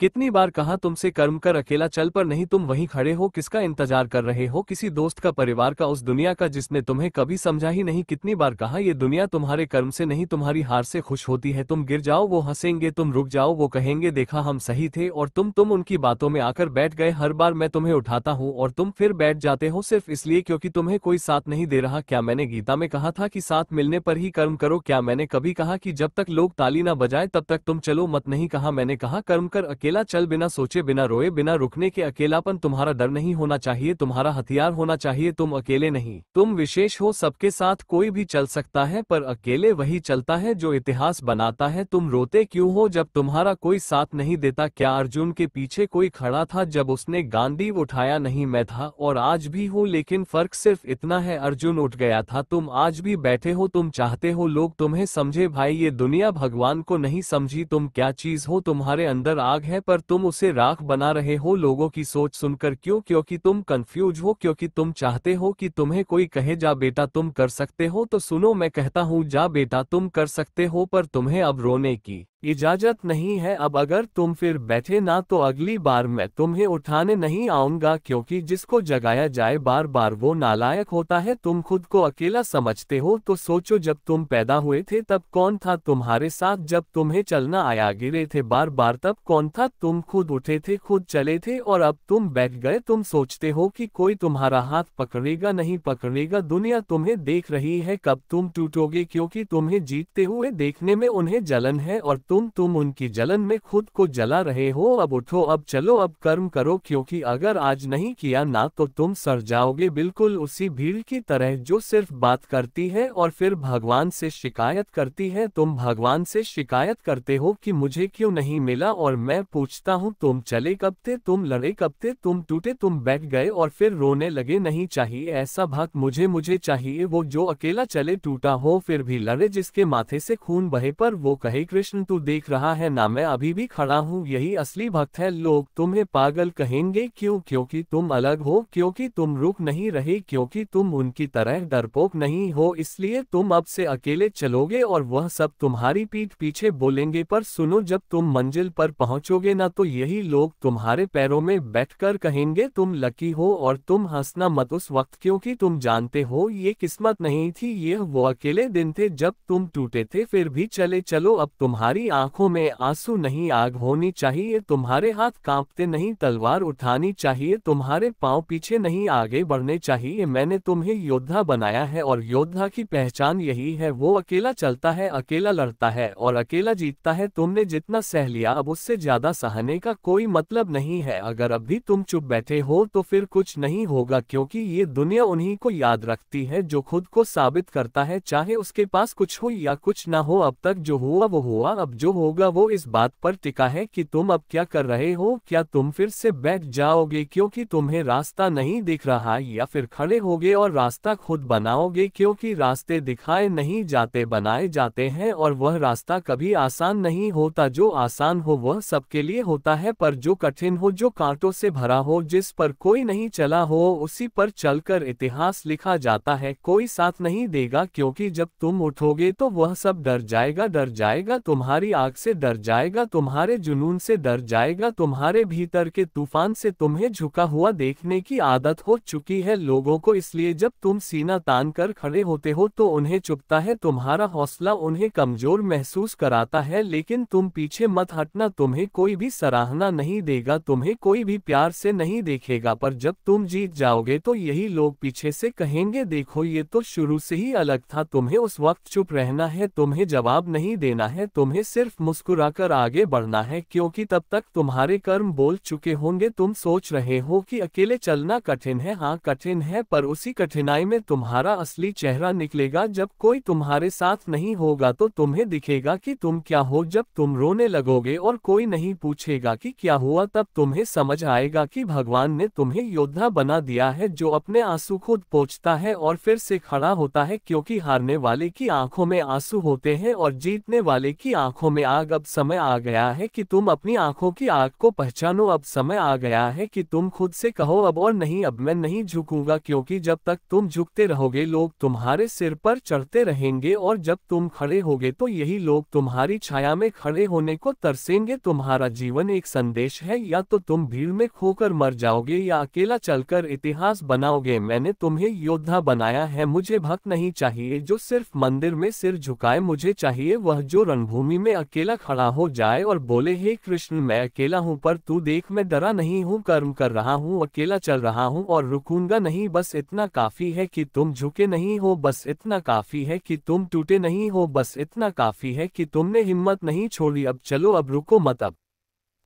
कितनी बार कहा तुमसे कर्म कर अकेला चल, पर नहीं, तुम वहीं खड़े हो। किसका इंतजार कर रहे हो? किसी दोस्त का, परिवार का, उस दुनिया का जिसने तुम्हें कभी समझा ही नहीं। कितनी बार कहा ये दुनिया तुम्हारे कर्म से नहीं तुम्हारी हार से खुश होती है। तुम गिर जाओ वो हंसेंगे, तुम रुक जाओ वो कहेंगे देखा हम सही थे, और तुम उनकी बातों में आकर बैठ गए। हर बार मैं तुम्हें उठाता हूँ और तुम फिर बैठ जाते हो, सिर्फ इसलिए क्योंकि तुम्हें कोई साथ नहीं दे रहा। क्या मैंने गीता में कहा था कि साथ मिलने पर ही कर्म करो? क्या मैंने कभी कहा कि जब तक लोग ताली ना बजाए तब तक तुम चलो मत? नहीं कहा। मैंने कहा कर्म कर, अकेला चल, बिना सोचे, बिना रोए, बिना रुकने के। अकेलापन तुम्हारा डर नहीं होना चाहिए, तुम्हारा हथियार होना चाहिए। तुम अकेले नहीं, तुम विशेष हो। सबके साथ कोई भी चल सकता है, पर अकेले वही चलता है जो इतिहास बनाता है। तुम रोते क्यों हो जब तुम्हारा कोई साथ नहीं देता? क्या अर्जुन के पीछे कोई खड़ा था जब उसने गांडीव उठाया? नहीं, मैं था और आज भी हूँ, लेकिन फर्क सिर्फ इतना है, अर्जुन उठ गया था, तुम आज भी बैठे हो। तुम चाहते हो लोग तुम्हें समझे भाई, ये दुनिया भगवान को नहीं समझी। तुम क्या चीज हो? तुम्हारे अंदर आग है पर तुम उसे राख बना रहे हो लोगों की सोच सुनकर। क्यों? क्योंकि तुम कंफ्यूज हो, क्योंकि तुम चाहते हो कि तुम्हें कोई कहे जा बेटा तुम कर सकते हो। तो सुनो, मैं कहता हूँ जा बेटा तुम कर सकते हो, पर तुम्हें अब रोने की इजाजत नहीं है। अब अगर तुम फिर बैठे ना तो अगली बार मैं तुम्हें उठाने नहीं आऊंगा, क्योंकि जिसको जगाया जाए बार बार वो नालायक होता है। तुम खुद को अकेला समझते हो तो सोचो, जब तुम पैदा हुए थे तब कौन था तुम्हारे साथ? जब तुम्हें चलना आया, गिरे थे बार बार, तब कौन था? तुम खुद उठे थे, खुद चले थे, और अब तुम बैठ गए। तुम सोचते हो कि कोई तुम्हारा हाथ पकड़ेगा, नहीं पकड़ेगा। दुनिया तुम्हें देख रही है, कब तुम टूटोगे? क्योंकि तुम्हें जीतते हुए देखने में उन्हें जलन है, और तुम उनकी जलन में खुद को जला रहे हो। अब उठो, अब चलो, अब कर्म करो, क्योंकि अगर आज नहीं किया ना तो तुम सड़ जाओगे, बिल्कुल उसी भीड़ की तरह जो सिर्फ बात करती है और फिर भगवान से शिकायत करती है। तुम भगवान से शिकायत करते हो कि मुझे क्यों नहीं मिला, और मैं पूछता हूँ तुम चले कब थे? तुम लड़े कब थे? तुम टूटे, तुम बैठ गए और फिर रोने लगे। नहीं चाहिए ऐसा भक्त मुझे चाहिए वो जो अकेला चले, टूटा हो फिर भी लड़े, जिसके माथे से खून बहे पर वो कहे कृष्ण तू देख रहा है ना, मैं अभी भी खड़ा हूँ। यही असली भक्त है। लोग तुम्हें पागल कहेंगे, क्यों? क्योंकि तुम अलग हो, क्योंकि तुम रुक नहीं रहे, क्योंकि तुम उनकी तरह डरपोक नहीं हो। इसलिए तुम अब से अकेले चलोगे और वह सब तुम्हारी पीठ पीछे बोलेंगे। पर सुनो, जब तुम मंजिल पर पहुंचोगे ना तो यही लोग तुम्हारे पैरों में बैठकर कहेंगे तुम लकी हो। और तुम हंसना मत उस वक्त, क्योंकि तुम जानते हो ये किस्मत नहीं थी, ये वो अकेले दिन थे जब तुम टूटे थे फिर भी चले। चलो, अब तुम्हारी आंखों में आंसू नहीं आग होनी चाहिए, तुम्हारे हाथ कांपते नहीं तलवार उठानी चाहिए, तुम्हारे पांव पीछे नहीं आगे बढ़ने चाहिए। मैंने तुम्हें योद्धा बनाया है और योद्धा की पहचान यही है, वो अकेला चलता है, अकेला लड़ता है और अकेला जीतता है। तुमने जितना सह लिया अब उससे ज्यादा सहने का कोई मतलब नहीं है। अगर अभी तुम चुप बैठे हो तो फिर कुछ नहीं होगा, क्योंकि ये दुनिया उन्हीं को याद रखती है जो खुद को साबित करता है, चाहे उसके पास कुछ हो या कुछ ना हो। अब तक जो हुआ वो हुआ, अब जो होगा वो इस बात पर टिका है कि तुम अब क्या कर रहे हो। क्या तुम फिर से बैठ जाओगे क्योंकि तुम्हें रास्ता नहीं दिख रहा, या फिर खड़े होगे और रास्ता खुद बनाओगे? क्योंकि रास्ते दिखाए नहीं जाते, बनाए जाते हैं, और वह रास्ता कभी आसान नहीं होता। जो आसान हो वह सबके लिए होता है, पर जो कठिन हो, जो कांटों से भरा हो, जिस पर कोई नहीं चला हो, उसी पर चलकर इतिहास लिखा जाता है। कोई साथ नहीं देगा, क्योंकि जब तुम उठोगे तो वह सब डर जाएगा, डर जाएगा, तुम्हारी आग से डर जाएगा, तुम्हारे जुनून से डर जाएगा, तुम्हारे भीतर के तूफान से। तुम्हें झुका हुआ देखने की आदत हो चुकी है लोगों को, इसलिए जब तुम सीना तान कर खड़े होते हो तो उन्हें चुभता है, तुम्हारा हौसला उन्हें कमजोर महसूस कराता है। लेकिन तुम पीछे मत हटना, तुम्हें कोई भी सराहना नहीं देगा, तुम्हें कोई भी प्यार से नहीं देखेगा, पर जब तुम जीत जाओगे तो यही लोग पीछे से कहेंगे देखो ये तो शुरू से ही अलग था। तुम्हें उस वक्त चुप रहना है, तुम्हें जवाब नहीं देना है, तुम्हें सिर्फ मुस्कुराकर आगे बढ़ना है, क्योंकि तब तक तुम्हारे कर्म बोल चुके होंगे। तुम सोच रहे हो कि अकेले चलना कठिन है, हाँ कठिन है, पर उसी कठिनाई में तुम्हारा असली चेहरा निकलेगा। जब कोई तुम्हारे साथ नहीं होगा तो तुम्हें दिखेगा कि तुम क्या हो। जब तुम रोने लगोगे और कोई नहीं पूछेगा कि क्या हुआ, तब तुम्हें समझ आएगा कि भगवान ने तुम्हें योद्धा बना दिया है, जो अपने आंसू खुद पोंछता है और फिर से खड़ा होता है। क्योंकि हारने वाले की आंखों में आंसू होते हैं और जीतने वाले की आंखों आंखों में आग। अब समय आ गया है कि तुम अपनी आंखों की आग को पहचानो। अब समय आ गया है कि तुम खुद से कहो अब और नहीं, अब मैं नहीं झुकूंगा, क्योंकि जब तक तुम झुकते रहोगे लोग तुम्हारे सिर पर चढ़ते रहेंगे, और जब तुम खड़े होगे तो यही लोग तुम्हारी छाया में खड़े होने को तरसेंगे। तुम्हारा जीवन एक संदेश है, या तो तुम भीड़ में खोकर मर जाओगे या अकेला चलकर इतिहास बनाओगे। मैंने तुम्हें योद्धा बनाया है, मुझे भक्त नहीं चाहिए जो सिर्फ मंदिर में सिर झुकाए, मुझे चाहिए वह जो रणभूमि में अकेला खड़ा हो जाए और बोले हे कृष्ण मैं अकेला हूँ पर तू देख मैं डरा नहीं हूँ, कर्म कर रहा हूँ, अकेला चल रहा हूँ और रुकूंगा नहीं। बस इतना काफी है कि तुम झुके नहीं हो, बस इतना काफी है कि तुम टूटे नहीं हो, बस इतना काफी है कि तुमने हिम्मत नहीं छोड़ी। अब चलो, अब रुको मत, अब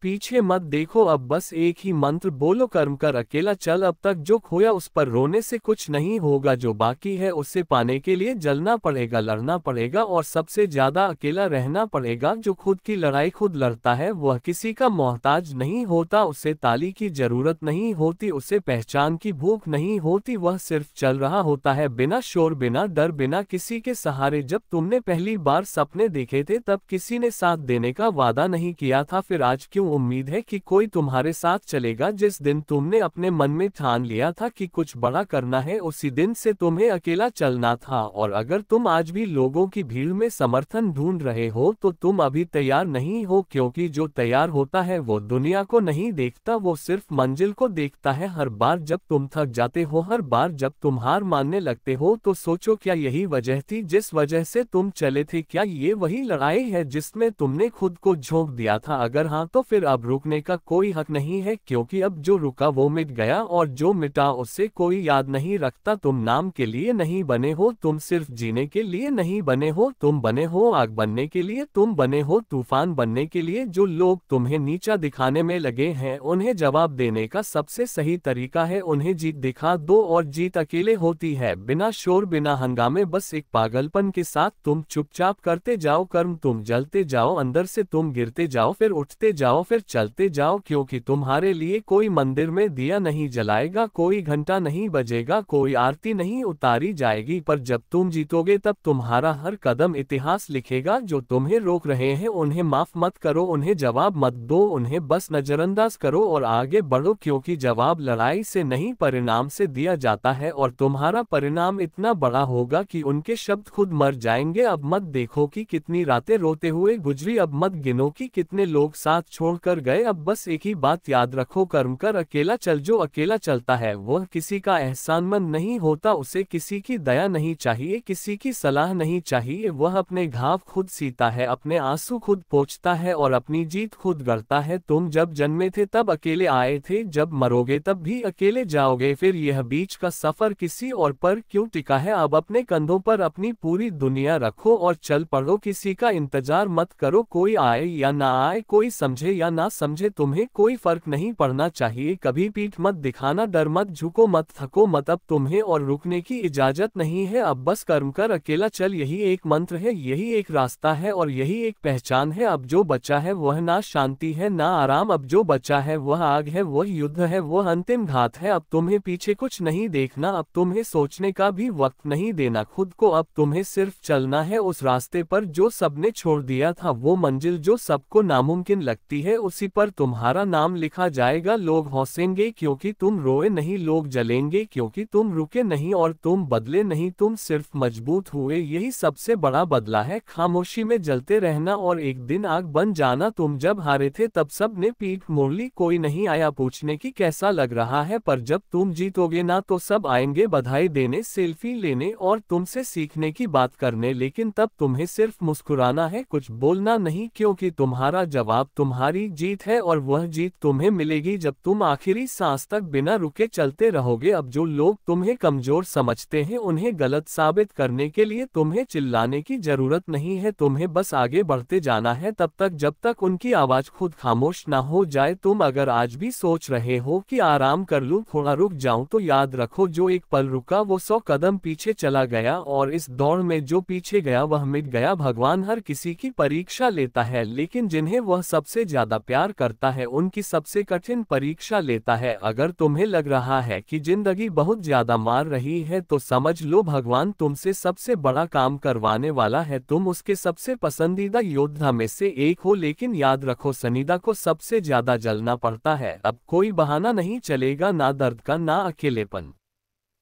पीछे मत देखो, अब बस एक ही मंत्र बोलो, कर्म कर अकेला चल। अब तक जो खोया उस पर रोने से कुछ नहीं होगा, जो बाकी है उसे पाने के लिए जलना पड़ेगा, लड़ना पड़ेगा और सबसे ज्यादा अकेला रहना पड़ेगा। जो खुद की लड़ाई खुद लड़ता है वह किसी का मोहताज नहीं होता, उसे ताली की जरूरत नहीं होती, उसे पहचान की भूख नहीं होती, वह सिर्फ चल रहा होता है बिना शोर, बिना डर, बिना किसी के सहारे। जब तुमने पहली बार सपने देखे थे तब किसी ने साथ देने का वादा नहीं किया था, फिर आज क्यों उम्मीद है कि कोई तुम्हारे साथ चलेगा? जिस दिन तुमने अपने मन में ठान लिया था कि कुछ बड़ा करना है उसी दिन से तुम्हें अकेला चलना था। और अगर तुम आज भी लोगों की भीड़ में समर्थन ढूंढ रहे हो तो तुम अभी तैयार नहीं हो, क्योंकि जो तैयार होता है वो दुनिया को नहीं देखता, वो सिर्फ मंजिल को देखता है। हर बार जब तुम थक जाते हो, हर बार जब तुम हार मानने लगते हो तो सोचो क्या यही वजह थी जिस वजह से तुम चले थे? क्या ये वही लड़ाई है जिसमें तुमने खुद को झोंक दिया था? अगर हाँ तो फिर अब रुकने का कोई हक नहीं है, क्योंकि अब जो रुका वो मिट गया और जो मिटा उससे कोई याद नहीं रखता। तुम नाम के लिए नहीं बने हो, तुम सिर्फ जीने के लिए नहीं बने हो, तुम बने हो आग बनने के लिए, तुम बने हो तूफान बनने के लिए। जो लोग तुम्हें नीचा दिखाने में लगे हैं उन्हें जवाब देने का सबसे सही तरीका है उन्हें जीत दिखा दो, और जीत अकेले होती है, बिना शोर बिना हंगामे, बस एक पागलपन के साथ। तुम चुपचाप करते जाओ कर्म, तुम जलते जाओ अंदर से, तुम गिरते जाओ फिर उठते जाओ फिर चलते जाओ, क्योंकि तुम्हारे लिए कोई मंदिर में दिया नहीं जलाएगा, कोई घंटा नहीं बजेगा, कोई आरती नहीं उतारी जाएगी, पर जब तुम जीतोगे तब तुम्हारा हर कदम इतिहास लिखेगा। जो तुम्हें रोक रहे हैं उन्हें माफ मत करो, उन्हें जवाब मत दो, उन्हें बस नजरअंदाज करो और आगे बढ़ो, क्योंकि जवाब लड़ाई से नहीं परिणाम से दिया जाता है, और तुम्हारा परिणाम इतना बड़ा होगा कि उनके शब्द खुद मर जाएंगे। अब मत देखो कि कितनी रातें रोते हुए गुजरी, अब मत गिनो कि कितने लोग साथ छोड़कर गए, अब बस एक ही बात याद रखो, कर्म कर अकेला चल। जो अकेला चलता है वह किसी का एहसानमंद नहीं होता, उसे किसी की दया नहीं चाहिए, किसी की सलाह नहीं चाहिए, वह अपने घाव खुद सीता है, अपने आंसू खुद पोंछता है और अपनी जीत खुद गढ़ता है। तुम जब जन्मे थे तब अकेले आए थे, जब मरोगे तब भी अकेले जाओगे, फिर यह बीच का सफर किसी और पर क्यों टिका है? अब अपने कंधों पर अपनी पूरी दुनिया रखो और चल पड़ो, किसी का इंतजार मत करो, कोई आए या ना आए, कोई समझे या ना समझे, तुम्हें कोई फर्क नहीं पड़ना चाहिए। कभी पीठ मत दिखाना, डर मत, झुको मत, थको मत, अब तुम्हें और रुकने की इजाजत नहीं है। अब बस कर्म कर अकेला चल, यही एक मंत्र है, यही एक रास्ता है और यही एक पहचान है। अब जो बचा है वह ना शांति है ना आराम, अब जो बचा है वह आग है, वह युद्ध है, वह अंतिम घात है। अब तुम्हें पीछे कुछ नहीं देखना, अब तुम्हें सोचने का भी वक्त नहीं देना खुद को, अब तुम्हें सिर्फ चलना है उस रास्ते पर जो सबने छोड़ दिया था, वो मंजिल जो सबको नामुमकिन लगती है, उसी पर तुम्हारा नाम लिखा जाएगा। लोग हंसेंगे क्योंकि तुम रोए नहीं, लोग जलेंगे क्योंकि तुम रुके नहीं और तुम बदले नहीं, तुम सिर्फ मजबूत हुए, यही सबसे बड़ा बदला है। खामोशी में जलते रहना और एक दिन आग बन जाना। तुम जब हारे थे तब सब ने पीठ मोड़ ली, कोई नहीं आया पूछने की कैसा लग रहा है, पर जब तुम जीतोगे ना तो सब आएंगे बधाई देने, सेल्फी लेने और तुमसे सीखने की बात करने, लेकिन तब तुम्हें सिर्फ मुस्कुराना है, कुछ बोलना नहीं, क्योंकि तुम्हारा जवाब तुम्हारी जीत है और वह जीत तुम्हें मिलेगी जब तुम आखिरी सांस तक बिना रुके चलते रहोगे। अब जो लोग तुम्हें कमजोर समझते हैं उन्हें गलत साबित करने के लिए तुम्हें चिल्लाने की जरूरत नहीं है, तुम्हें बस आगे बढ़ते जाना है तब तक जब तक उनकी आवाज खुद खामोश ना हो जाए। तुम अगर आज भी सोच रहे हो कि आराम कर लूं, थोड़ा रुक जाऊं, तो याद रखो जो एक पल रुका वो 100 कदम पीछे चला गया, और इस दौड़ में जो पीछे गया वह मिट गया। भगवान हर किसी की परीक्षा लेता है, लेकिन जिन्हें वह सबसे ज्यादा ज्यादा प्यार करता है उनकी सबसे कठिन परीक्षा लेता है। अगर तुम्हें लग रहा है कि जिंदगी बहुत ज्यादा मार रही है तो समझ लो भगवान तुमसे सबसे बड़ा काम करवाने वाला है। तुम उसके सबसे पसंदीदा योद्धा में से एक हो, लेकिन याद रखो सनीदा को सबसे ज्यादा जलना पड़ता है। अब कोई बहाना नहीं चलेगा, ना दर्द का, ना अकेलेपन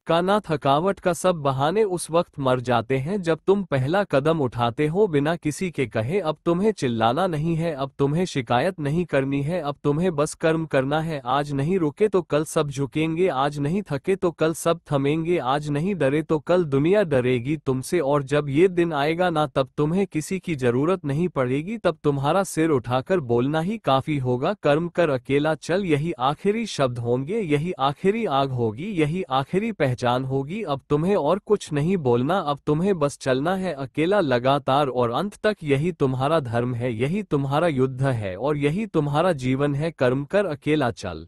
का, ना थकावट का। सब बहाने उस वक्त मर जाते हैं जब तुम पहला कदम उठाते हो बिना किसी के कहे। अब तुम्हें चिल्लाना नहीं है, अब तुम्हें शिकायत नहीं करनी है, अब तुम्हें बस कर्म करना है। आज नहीं रुके तो कल सब झुकेंगे, आज नहीं थके तो कल सब थमेंगे, आज नहीं डरे तो कल दुनिया डरेगी तुमसे। और जब ये दिन आएगा ना, तब तुम्हें किसी की जरूरत नहीं पड़ेगी, तब तुम्हारा सिर उठाकर बोलना ही काफी होगा, कर्म कर अकेला चल। यही आखिरी शब्द होंगे, यही आखिरी आग होगी, यही आखिरी पहचान होगी। अब तुम्हें और कुछ नहीं बोलना, अब तुम्हें बस चलना है अकेला लगातार और अंत तक। यही तुम्हारा धर्म है, यही तुम्हारा युद्ध है और यही तुम्हारा जीवन है। कर्म कर अकेला चल।